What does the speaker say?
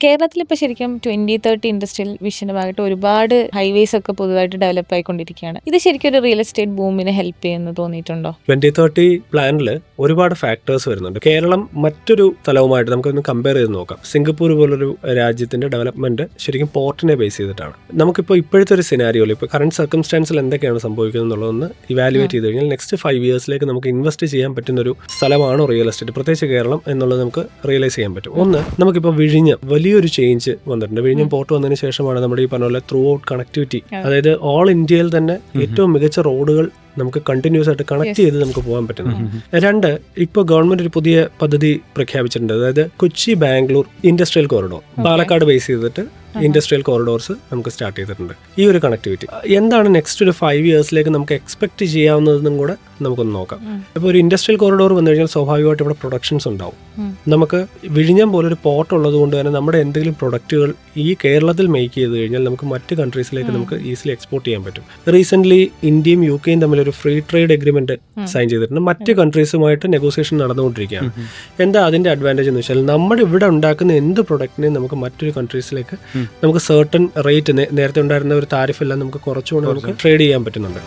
കേരളത്തിൽ ഇപ്പോൾ ശരിക്കും 2030 ഇൻഡസ്ട്രിയൽ വിഷന്റെ ഭാഗമായിട്ട് ഒരുപാട് ഹൈവേസ് ഒക്കെ പുതുതായിട്ട് ഡെവലപ്പ് ആയിക്കൊണ്ടിരിക്കുകയാണ്. ഇത് ശരിക്കും ഒരു റിയൽ എസ്റ്റേറ്റ് ബൂമിനെ ഹെൽപ്പ് ചെയ്യുന്നു തോന്നിയിട്ടുണ്ടോ? 2030 പ്ലാനിൽ ഒരുപാട് ഫാക്ടേഴ്സ് വരുന്നുണ്ട്. കേരളം മറ്റൊരു സ്ഥലവുമായിട്ട് നമുക്കൊന്ന് കമ്പയർ ചെയ്ത് നോക്കാം. സിംഗപ്പൂർ പോലൊരു രാജ്യത്തിന്റെ ഡെവലപ്മെന്റ് ശരിക്കും പോർട്ടിനെ ബേസ് ചെയ്തിട്ടാണ്. നമുക്കിപ്പോൾ ഇപ്പോഴത്തെ ഒരു സിനാരിയോയിൽ ഇപ്പോൾ കറന്റ് സർക്കംസ്റ്റാൻസിൽ എന്തൊക്കെയാണ് സംഭവിക്കുന്നത് എന്നുള്ളതൊന്ന് ഇവാലുവേറ്റ് ചെയ്ത് കഴിഞ്ഞാൽ നെക്സ്റ്റ് 5 ഇയേഴ്സിലേക്ക് നമുക്ക് ഇൻവെസ്റ്റ് ചെയ്യാൻ പറ്റുന്ന ഒരു സ്ഥലമാണോ റിയൽ എസ്റ്റേറ്റ്, പ്രത്യേകിച്ച് കേരളം എന്നുള്ളത് നമുക്ക് റിയലൈസ് ചെയ്യാൻ പറ്റും. ഒന്ന്, നമുക്കിപ്പോൾ വിഴിഞ്ഞം വലിയൊരു ചേഞ്ച് വന്നിട്ടുണ്ട്. വിഴിഞ്ഞം പോർട്ട് വന്നതിന് ശേഷമാണ് നമ്മുടെ ഈ പറഞ്ഞ പോലെ ത്രൂ ഔട്ട് കണക്ടിവിറ്റി, അതായത് ഓൾ ഇന്ത്യയിൽ തന്നെ നമുക്ക് മികച്ച റോഡുകൾ നമുക്ക് കണ്ടിന്യൂസ് ആയിട്ട് കണക്ട് ചെയ്ത് നമുക്ക് പോകാൻ പറ്റുന്നു. രണ്ട്, ഇപ്പോൾ ഗവൺമെന്റ് ഒരു പുതിയ പദ്ധതി പ്രഖ്യാപിച്ചിട്ടുണ്ട്. അതായത് Kochi Bangalore industrial corridor, Palakkad base ചെയ്തിട്ട് ഇൻഡസ്ട്രിയൽ കോറിഡോർസ് നമുക്ക് സ്റ്റാർട്ട് ചെയ്തിട്ടുണ്ട്. ഈ ഒരു കണക്ടിവിറ്റി എന്താണ് നെക്സ്റ്റ് ഒരു 5 ഇയേഴ്സിലേക്ക് നമുക്ക് എക്സ്പെക്ട് ചെയ്യാവുന്നതെന്നും കൂടെ നമുക്കൊന്ന് നോക്കാം. ഇപ്പോൾ ഒരു ഇൻഡസ്ട്രിയൽ കോറിഡോർ വന്നു കഴിഞ്ഞാൽ സ്വാഭാവികമായിട്ട് ഇവിടെ പ്രൊഡക്ഷൻസ് ഉണ്ടാവും. നമുക്ക് വിഴിഞ്ഞം പോലൊരു പോർട്ട് ഉള്ളത് കൊണ്ട് തന്നെ നമ്മുടെ എന്തെങ്കിലും പ്രൊഡക്റ്റുകൾ ഈ കേരളത്തിൽ മേക്ക് ചെയ്ത് കഴിഞ്ഞാൽ നമുക്ക് മറ്റ് കൺട്രീസിലേക്ക് നമുക്ക് ഈസിലി എക്സ്പോർട്ട് ചെയ്യാൻ പറ്റും. റീസെന്റ് ഇന്ത്യയും UK തമ്മിലൊരു ഫ്രീ ട്രേഡ് എഗ്രിമെന്റ് സൈൻ ചെയ്തിട്ടുണ്ട്. മറ്റ് കൺട്രീസുമായിട്ട് നെഗോസിയേഷൻ നടന്നുകൊണ്ടിരിക്കുകയാണ്. എന്താ അതിന്റെ അഡ്വാൻറ്റേജ് എന്ന് വെച്ചാൽ നമ്മുടെ ഇവിടെ ഉണ്ടാക്കുന്ന എന്ത് പ്രൊഡക്റ്റിനെയും നമുക്ക് മറ്റൊരു കൺട്രീസിലേക്ക് നമുക്ക് സർട്ടൺ റേറ്റ്, നേരത്തെ ഉണ്ടായിരുന്ന ഒരു താരിഫ് എല്ലാം നമുക്ക് കുറച്ചുകൊണ്ട് നമുക്ക് ട്രേഡ് ചെയ്യാൻ പറ്റുന്നുണ്ട്.